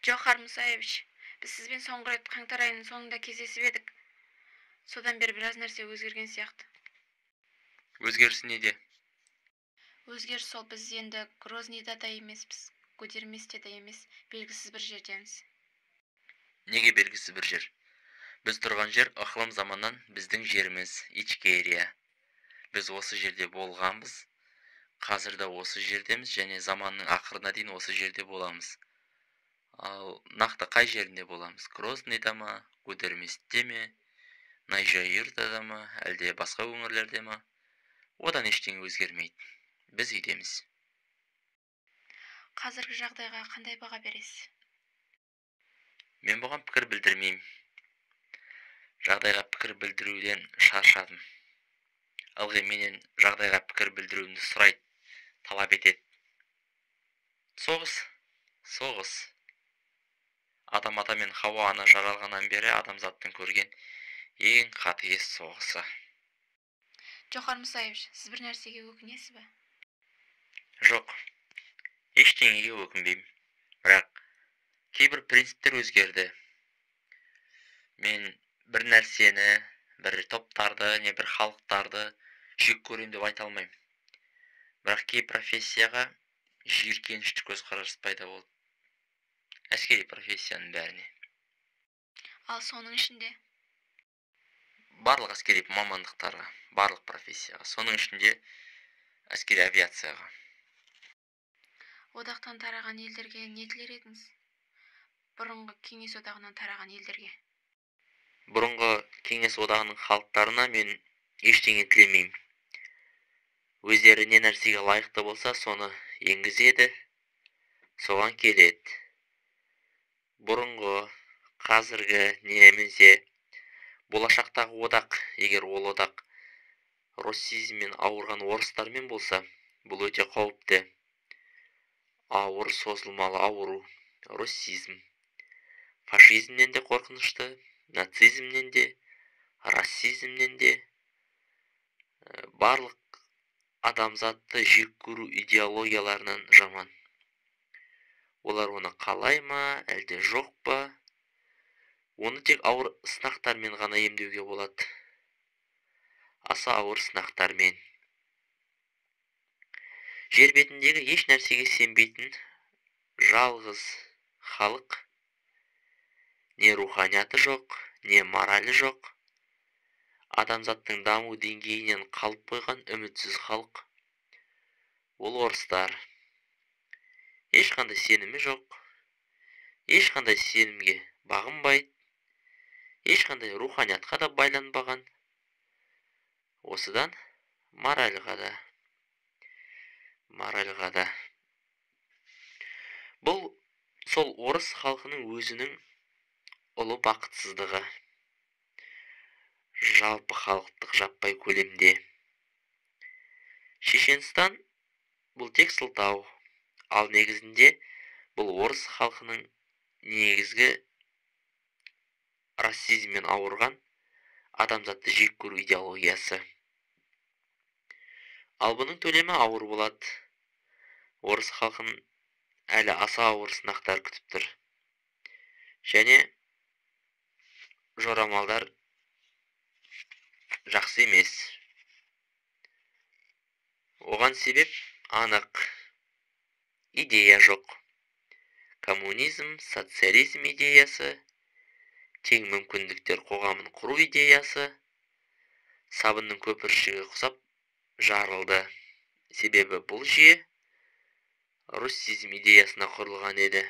Жохар Мусаевич, біз сізбен соңғы рет қаңтар айының соңында кездесіп едік. Содан бері біраз нәрсе өзгерген сияқты. Өзгерісі неде? Өзгеріс сол, біз енді Грознийда да емеспіз, Гудерместе де емес, белгісіз бір жердеміз. Неге белгісіз бір жер? Біз тұрған жер ықылым заманнан біздің жеріміз, Ичкерия. Біз осы жерде болғанбыз, қазір де осы жердеміз және заманның ақырына дейін осы жерде боламыз. Ал нақты қай жерінде боламыз? Грознийда ма, Гудерместе ме, Найжайырда да ма, әлде басқа өңірлерде ма? Одан ештеңе өзгермейді. Біз үйдеміз. Қазіргі жағдайға қандай баға бересіз? Мен бұған пікір білдірмеймін. Жағдайға пікір білдіруден шаршадым. Ылғи менен жағдайға пікір білдіруімді сұрайды, талап етеді. Соғыс. Адам ата мен Хауа ана жаралғаннан бері адамзаттың көрген ең қатыгез соғысы. Жохар Мусаевич, сіз бір нәрсеге өкінесіз бе? Жоқ, ештеңеге өкінбеймін. Бірақ кейбір принциптер өзгерді. Мен бір нәрсені, бір топтарды, не бір халықтарды жек көрем деп айта алмаймын. Бірақ кей профессияға жиіркенішті көзқарас пайда болды. Әскери профессияның бәріне. Ал соның ішінде? Барлық әскери мамандықтарға, барлық профессияға. Соның ішінде әскери авиацияға. Одақтан тараған елдерге не тілер едіңіз? Бұрынғы Кеңес одағынан тараған елдерге. Бұрынғы Кеңес одағының халықтарына мен ештеңе тілемеймін. Өздері не нәрсеге лайықты болса, соны енгізеді, соған келеді. Бұрынғы, қазіргі немесе болашақтағы одақ, егер ол одақ россизммен ауырған орыстармен болса, бұл өте қауіпті. Ауыр, созылмалы ауру, россизм. Фашизмнен де қорқынышты, нацизмнен де, расизмнен де. Барлық адамзатты жек көру идеологияларынан жаман. Олар оны қалай ма, әлде жоқ па? Оны тек ауыр сынақтармен ғана емдеуге болады. Аса ауыр сынақтармен. Жер бетіндегі еш нәрсеге сенбейтін жалғыз халық, не руханияты жоқ, не моралі жоқ. Адамзаттың даму деңгейінен қалып қойған үмітсіз халық. Ол орыстар. Ешқандай сенімі жоқ, ешқандай сенімге бағынбайды, ешқандай руханиятқа да байланбаған. Осыдан моральға да. Бұл сол орыс халқының өзінің ұлы бақытсыздығы. Жалпы халықтық жаппай көлемде. Шешенстан бұл тек сылтау. Ал негізінде бұл орыс халқының негізгі расизммен ауырған адамзатты жек көру идеологиясы. Ал бұның төлемі ауыр болады. Орыс халқын әлі аса ауыр сынақтар күтіп тұр. Және жорамалдар жақсы емес. Оған себеп анық. Идея жоқ. Коммунизм, социализм идеясы, тең мүмкіндіктер қоғамын құру идеясы, сабынның көпіршігі құсап жарылды. Себебі бұл жүйе руссизм идеясына құрылған еді.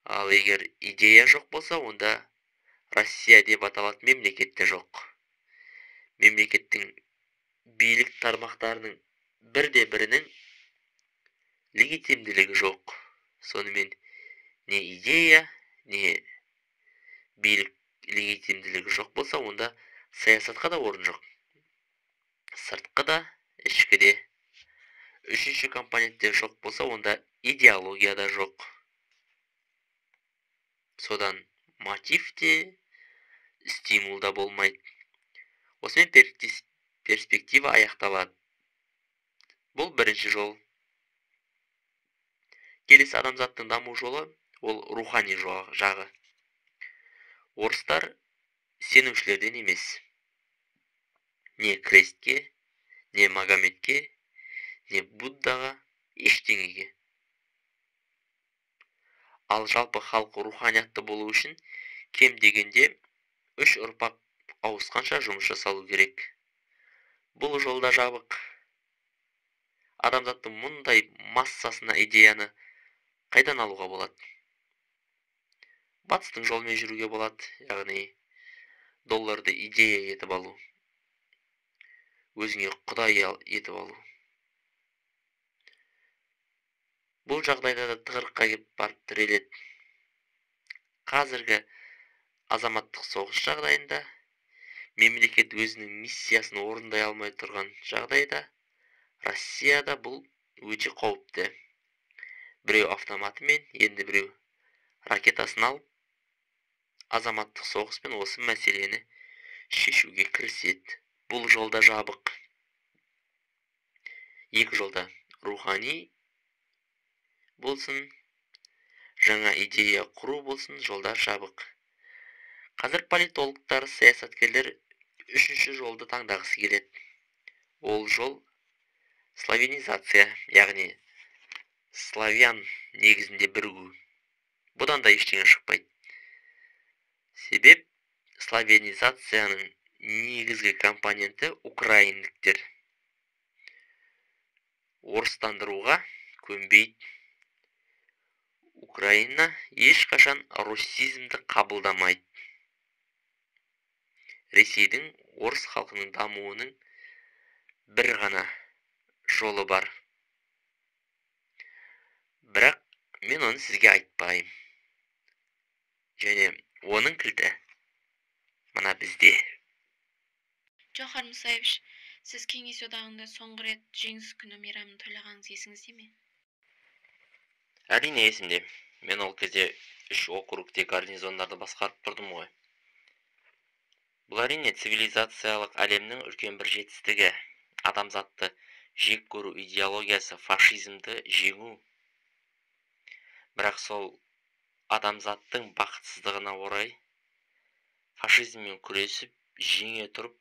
Ал егер идея жоқ болса, онда Россия деп аталатын мемлекет те жоқ. Мемлекеттің билік тармақтарының бірде-бірінің легитимділігі жоқ. Сонымен не идея, не билік легитимділігі жоқ болса, онда саясатқа да орын жоқ. Сыртқы да, ішкі де. Үшінші компонентте жоқ болса, онда идеология да жоқ. Содан мотив те, стимул да болмайды. Осымен перспектива аяқталады. Бұл бірінші жол. Келесі адамзаттың даму жолы Ол рухани жағы. Орыстар сенушілерден емес. Не крестке, не Магометке, не Буддаға, ештеңеге. Ал жалпы халық руханиятты болу үшін кем дегенде 3 ұрпақ ауысқанша жұмыс жасалу керек. Бұл жолда жабық. Адамзаттың мұндай массасына идеяны қайдан алуға болады? Батыстың жолымен жүруге болады, яғни долларды идея етіп алу, өзіңе құдай етіп алу. Бұл жағдайда да тығырыққа келіп барып тіреледі. Қазіргі азаматтық соғыс жағдайында мемлекет өзінің миссиясын орындай алмай тұрған жағдайда Россияда бұл өте қауіпті. Біреу автоматымен, енді біреу ракетасын алып, азаматтық соғыспен осы мәселені шешуге кіріседі. Бұл жолда жабық. Екі жолда рухани болсын, жаңа идея құру болсын, жолдар жабық. Қазір политологтар, саясаткерлер үшінші жолды таңдағысы келеді. Ол жол славянизация, яғни славян негізінде бірігу. Бұдан да ештеңе шықпайды. Себеп славянизацияның негізгі компоненті украиндіктер. Орыстандыруға көнбейді. Украина ешқашан руссизмді қабылдамайды. Ресейдің орыс халқының дамуының бір ғана жолы бар. Бірақ мен оны сізге айтпайым. Және оның кілті мына бізде. Джохар Мұсаевич, сіз Кеңес одағында соңғы рет жеңіс күні мейрамын тойлағаныңыз есіңізде ме? Әрине есімде. Мен ол кезде 3 округте гарнизондарды басқарып тұрдым ғой. Бұл әрине цивилизациялық әлемнің үлкен бір жетістігі. Адамзатты жек көру идеологиясы, фашизмді жеңу. Бірақ сол адамзаттың бақытсыздығына орай фашизммен күресіп, жеңе тұрып,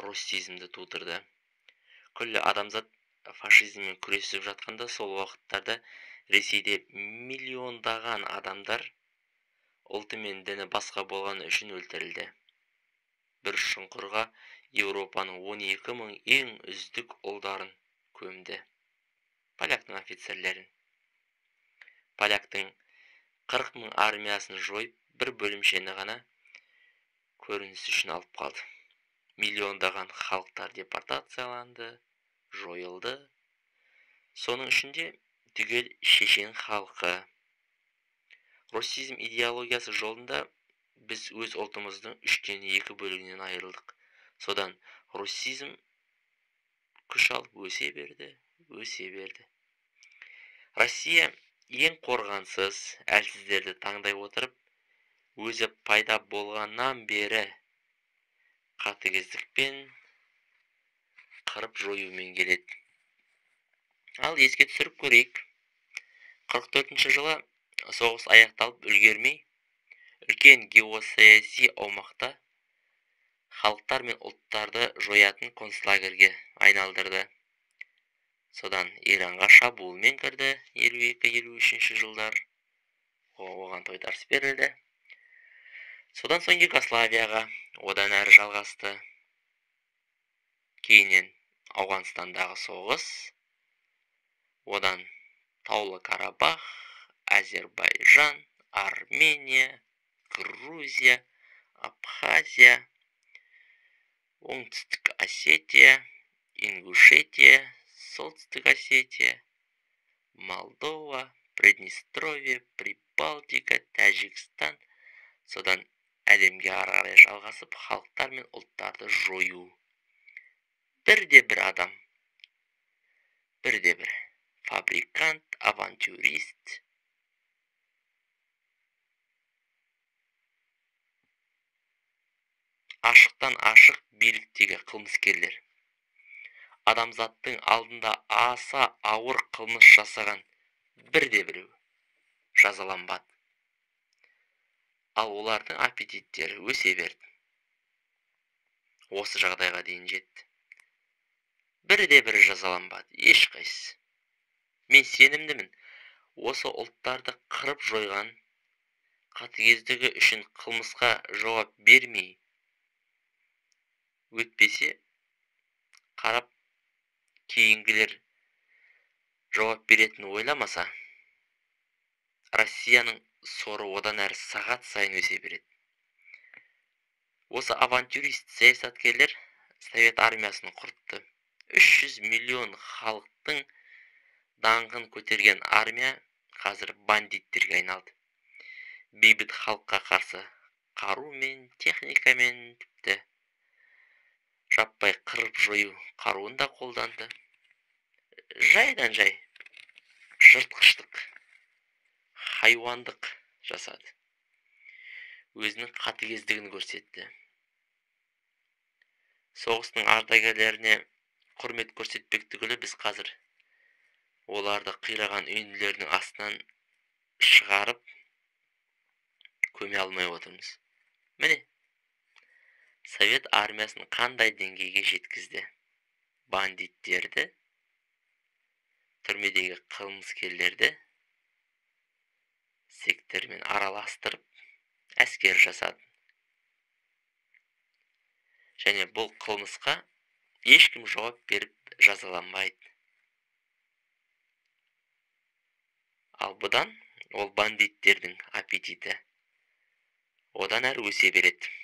руссизмді тудырды. Күллі адамзат фашизммен күресіп жатқанда, сол уақыттарда Ресейде миллиондаған адамдар ұлты мен діні басқа болғаны үшін өлтірілді. Бір шұңқырға Еуропаның 12 мың ең үздік ұлдарын көмді. Поляктың офицерлерін. Поляктың 40 мың армиясын жойып, бір бөлімшені ғана көрініс үшін алып қалды. Миллиондаған халықтар депортацияланды, жойылды. Соның ішінде түгел шешен халқы. Руссизм идеологиясы жолында біз өз ұлтымыздың 3-тен 2 бөлігінен айырылдық. Содан руссизм күш алып өсе берді. Россия ең қорғансыз әлсіздерді таңдай отырып, өзі пайда болғаннан бері қатыгездікпен қырып жоюмен келеді. Ал еске түсіріп көрейік. 44 жылы соғыс аяқталып үлгермей, үлкен геосаяси аумақта халықтар мен ұлттарды жоятын концлагерге айналдырды. Содан Иранға шабуылмен кірді 52-53 жылдар. Оған тойтарыс берілді. Содан соң Югославияға, одан әрі жалғасты. Кейіннен Ауғанстандағы соғыс, одан Таулы Карабах, Азербайжан, Армения, Грузия, Абхазия, Оңтүстік Осетия, Ингушетия, Солтүстік Осетия, Молдова, Приднестровье, Прибалтика, Тәжікстан, содан әлемге ары жалғасып, халықтар мен ұлттарды жою. Бірде-бір адам, бірде-бір фабрикант, авантюрист. Ашықтан ашық биліктегі қылмыскерлер. Адамзаттың алдында аса ауыр қылмыс жасаған бірде-біреу жазаланбады. Ал олардың аппетиттері өсе берді. Осы жағдайға дейін жетті. Бірде-бірі жазаланбады, ешқайсысы. Мен сенімдімін, осы ұлттарды қырып жойған, қатыгездігі үшін қылмысқа жауап бермей өтпесе, қарап кейінгілер жауап беретінін ойламаса, Россияның соры одан әрі сағат сайын өсе береді. Осы авантюрист саясаткерлер Совет армиясын құртты. 300 миллион халықтың даңқын көтерген армия қазір бандиттерге айналды. Бейбіт халыққа қарсы қарумен, техникамен, тіпті жаппай қырып жою қаруын да қолданды. Жайдан жай жыртқыштық, хайуандық жасады. Өзінің қатыгездігін көрсетті. Соғыстың ардагерлеріне құрмет көрсетпек түгілі біз қазір оларды қираған үйінділердің астынан шығарып көме алмай отырмыз. Міне, Совет армиясын қандай деңгейге жеткізді? Бандиттерді, түрмедегі қылмыскерлерді сектормен араластырып әскер жасады. Және бұл қылмысқа ешкім жауап беріп жазаланбайды. Ал бұдан ол бандиттердің аппетиті одан әрі өсе береді.